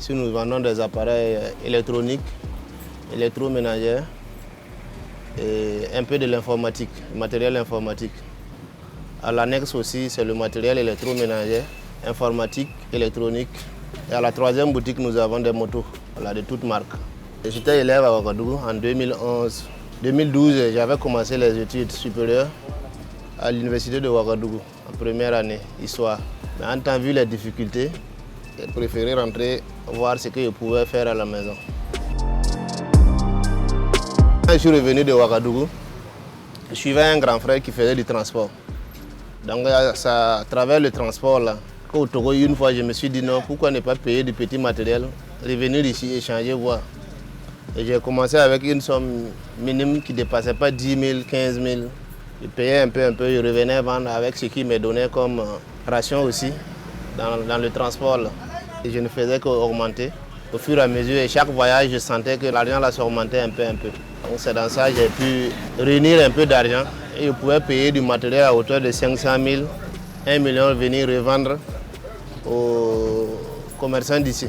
Ici, nous vendons des appareils électroniques, électroménagers et un peu de l'informatique, matériel informatique. À l'annexe aussi, c'est le matériel électroménager, informatique, électronique. Et à la troisième boutique, nous avons des motos, de toutes marques. J'étais élève à Ouagadougou en 2011. 2012, j'avais commencé les études supérieures à l'université de Ouagadougou, en première année, histoire. Mais en temps vu les difficultés, j'ai préféré rentrer, voir ce que je pouvais faire à la maison. Quand je suis revenu de Ouagadougou, je suivais un grand frère qui faisait du transport. Donc à travers le transport, là, au Togo, une fois, je me suis dit non, pourquoi ne pas payer du petit matériel, revenir ici, échanger, voir. Et j'ai commencé avec une somme minime qui ne dépassait pas 10 000, 15 000. Je payais un peu, je revenais vendre avec ce qui me donnait comme ration aussi dans le transport. Là. Et je ne faisais qu'augmenter. Au fur et à mesure, et chaque voyage, je sentais que l'argent s'augmentait un peu. Donc c'est dans ça que j'ai pu réunir un peu d'argent. Et je pouvais payer du matériel à hauteur de 500 000, 1 million, venir revendre aux commerçants d'ici.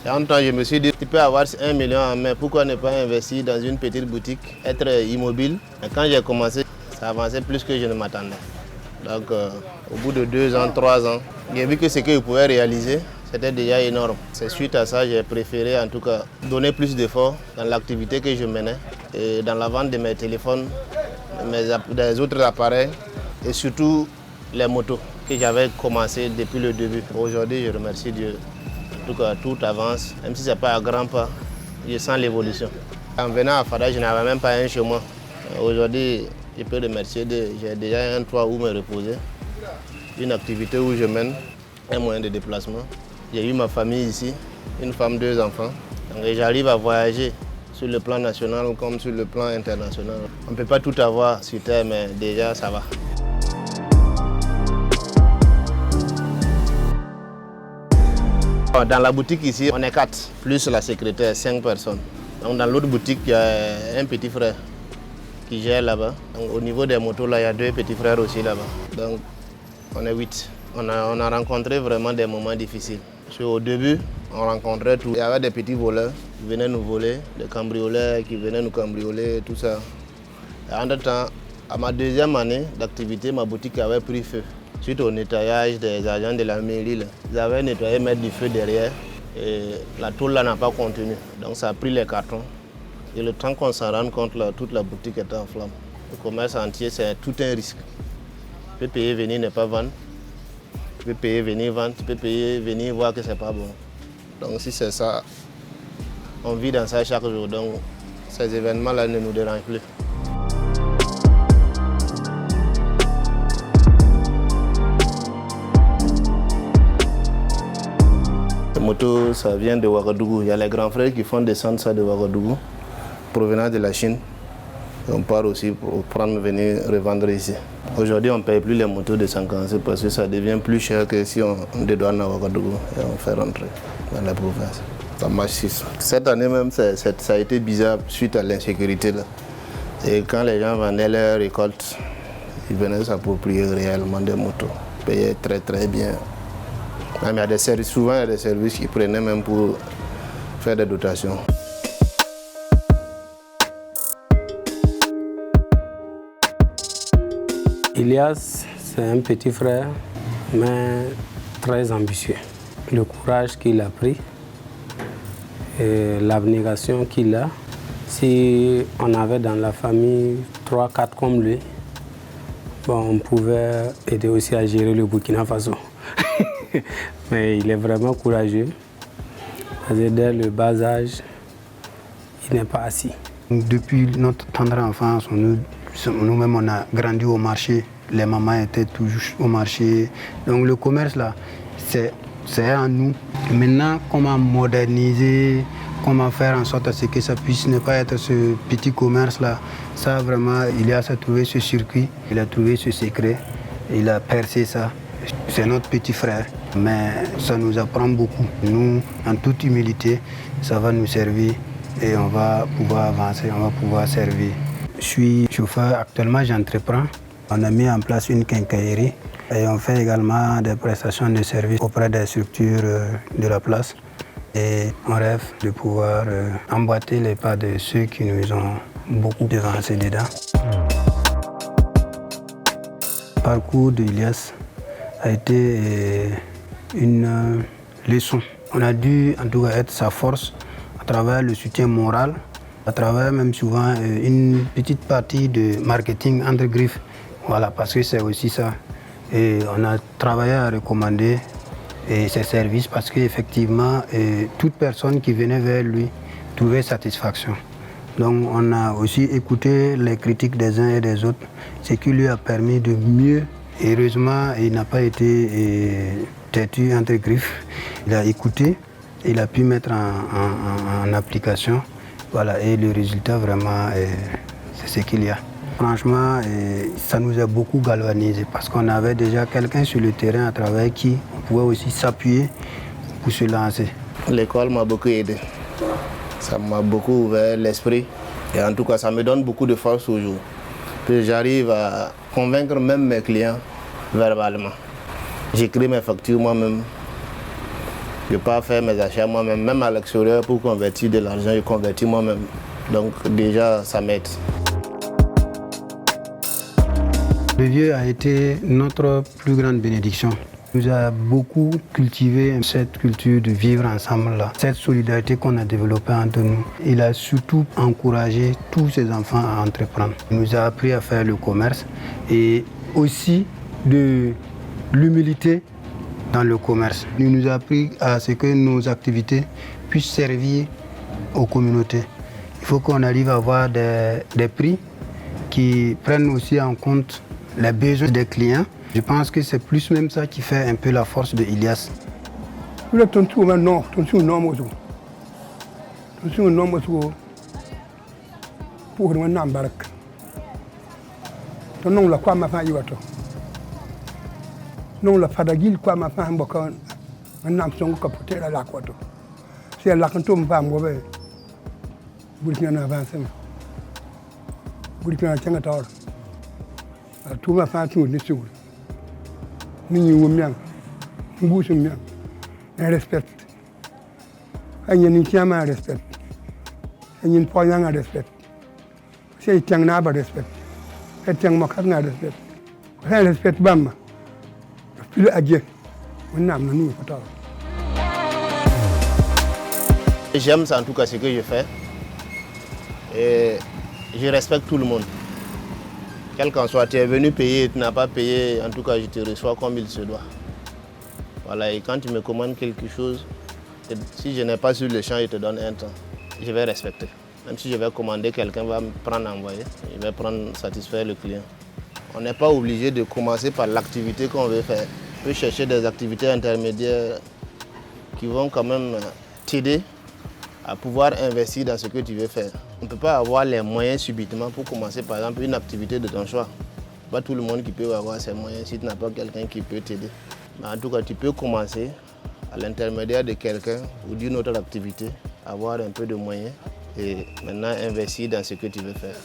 Et en même temps, je me suis dit, tu peux avoir 1 million en main, pourquoi ne pas investir dans une petite boutique, être immobile. Et quand j'ai commencé, ça avançait plus que je ne m'attendais. Donc au bout de 2 ans, 3 ans, j'ai vu que ce que je pouvais réaliser, c'était déjà énorme. C'est suite à ça que j'ai préféré en tout cas donner plus d'efforts dans l'activité que je menais et dans la vente de mes téléphones, des autres appareils et surtout les motos que j'avais commencé depuis le début. Aujourd'hui, je remercie Dieu. En tout cas, tout avance, même si ce n'est pas à grands pas, je sens l'évolution. En venant à Fada, je n'avais même pas un chez moi. Aujourd'hui, je peux remercier Dieu. J'ai déjà un toit où me reposer, une activité où je mène, un moyen de déplacement. J'ai eu ma famille ici, une femme, 2 enfants. Donc j'arrive à voyager sur le plan national comme sur le plan international. On ne peut pas tout avoir sur terre, mais déjà ça va. Dans la boutique ici, on est 4, plus la secrétaire, 5 personnes. Donc dans l'autre boutique, il y a un petit frère qui gère là-bas. Au niveau des motos, là, il y a 2 petits frères aussi là-bas. Donc on est 8. On a rencontré vraiment des moments difficiles. Parce qu'au début, on rencontrait tout. Il y avait des petits voleurs qui venaient nous voler, des cambrioleurs qui venaient nous cambrioler, tout ça. Et entre-temps, à ma 2e année d'activité, ma boutique avait pris feu. Suite au nettoyage des agents de la mairie, là, ils avaient nettoyé, mettre du feu derrière et la tôle n'a pas contenu. Donc ça a pris les cartons. Et le temps qu'on s'en rende compte, là, toute la boutique était en flammes. Le commerce entier, c'est tout un risque. Tu peux payer, venir, ne pas vendre. Tu peux payer, venir vendre. Tu peux payer, venir voir que c'est pas bon. Donc si c'est ça, on vit dans ça chaque jour. Donc ces événements-là ne nous dérangent plus. Moto, ça vient de Ouagadougou. Il y a les grands frères qui font descendre ça de Ouagadougou, provenant de la Chine. Et on part aussi pour venir revendre ici. Aujourd'hui, on ne paye plus les motos de 50 parce que ça devient plus cher que si on dédouane à Ouagadougou et on fait rentrer dans la province. Ça marche 6. Cette année même, ça a été bizarre suite à l'insécurité. Et quand les gens vendaient leurs récoltes, ils venaient s'approprier réellement des motos, payaient très très bien. Même il y a des services, souvent il y a des services qui prenaient même pour faire des dotations. Elias, c'est un petit frère, mais très ambitieux. Le courage qu'il a pris et l'abnégation qu'il a. Si on avait dans la famille 3-4 comme lui, bon, on pouvait aider aussi à gérer le Burkina Faso. Mais il est vraiment courageux. Parce que dès le bas âge, il n'est pas assis. Depuis notre tendre enfance, nous-mêmes on a grandi au marché. Les mamans étaient toujours au marché. Donc le commerce là, c'est en nous. Maintenant, comment moderniser, comment faire en sorte que ça puisse ne pas être ce petit commerce là. Ça vraiment, il a trouvé ce circuit, il a trouvé ce secret, il a percé ça. C'est notre petit frère, mais ça nous apprend beaucoup. Nous, en toute humilité, ça va nous servir et on va pouvoir avancer, on va pouvoir servir. Je suis chauffeur, actuellement j'entreprends. On a mis en place une quincaillerie et on fait également des prestations de services auprès des structures de la place. Et on rêve de pouvoir emboîter les pas de ceux qui nous ont beaucoup devancés dedans. Le parcours d'Ilias a été une leçon. On a dû en tout cas être sa force à travers le soutien moral, à travers même souvent une petite partie de marketing entre griffes. Voilà, parce que c'est aussi ça. Et on a travaillé à recommander ses services parce qu'effectivement, toute personne qui venait vers lui trouvait satisfaction. Donc on a aussi écouté les critiques des uns et des autres, ce qui lui a permis de mieux. Heureusement, il n'a pas été têtu entre griffes. Il a écouté, il a pu mettre en application. Voilà, et le résultat vraiment, c'est ce qu'il y a. Franchement, ça nous a beaucoup galvanisé parce qu'on avait déjà quelqu'un sur le terrain à travers qui on pouvait aussi s'appuyer pour se lancer. L'école m'a beaucoup aidé. Ça m'a beaucoup ouvert l'esprit. Et en tout cas, ça me donne beaucoup de force aujourd'hui. Puis j'arrive à convaincre même mes clients verbalement. J'écris mes factures moi-même. Je peux faire mes achats moi-même, même à l'extérieur pour convertir de l'argent, je convertis moi-même. Donc déjà, ça m'aide. Le vieux a été notre plus grande bénédiction. Il nous a beaucoup cultivé cette culture de vivre ensemble, là, cette solidarité qu'on a développée entre nous. Il a surtout encouragé tous ses enfants à entreprendre. Il nous a appris à faire le commerce et aussi de l'humilité dans le commerce. Il nous a appris à ce que nos activités puissent servir aux communautés. Il faut qu'on arrive à avoir des prix qui prennent aussi en compte les besoins des clients. Je pense que c'est plus même ça qui fait un peu la force de Ilias. Non la fadagil quoi ma femme bokon un nam son ko potera la kwato c'est la kanto mpa ngobe burkina na avance burkina tanga tawr tout ma fa tout ni sur ni ni wumyan ngusum yan un respect agnen ni tiama respect agnen poyan respect c'est tiang na ba respect et tiang mo khanga respect respect bamma. J'aime en tout cas ce que je fais et je respecte tout le monde. Quel qu'en soit, tu es venu payer, tu n'as pas payé, en tout cas je te reçois comme il se doit. Voilà, et quand tu me commandes quelque chose, si je n'ai pas sur le champ, je te donne un temps, je vais respecter. Même si je vais commander, quelqu'un va me prendre envoyer, je vais prendre satisfaire le client. On n'est pas obligé de commencer par l'activité qu'on veut faire. On peut chercher des activités intermédiaires qui vont quand même t'aider à pouvoir investir dans ce que tu veux faire. On ne peut pas avoir les moyens subitement pour commencer par exemple une activité de ton choix. Pas tout le monde qui peut avoir ces moyens si tu n'as pas quelqu'un qui peut t'aider. Mais en tout cas, tu peux commencer à l'intermédiaire de quelqu'un ou d'une autre activité, avoir un peu de moyens et maintenant investir dans ce que tu veux faire.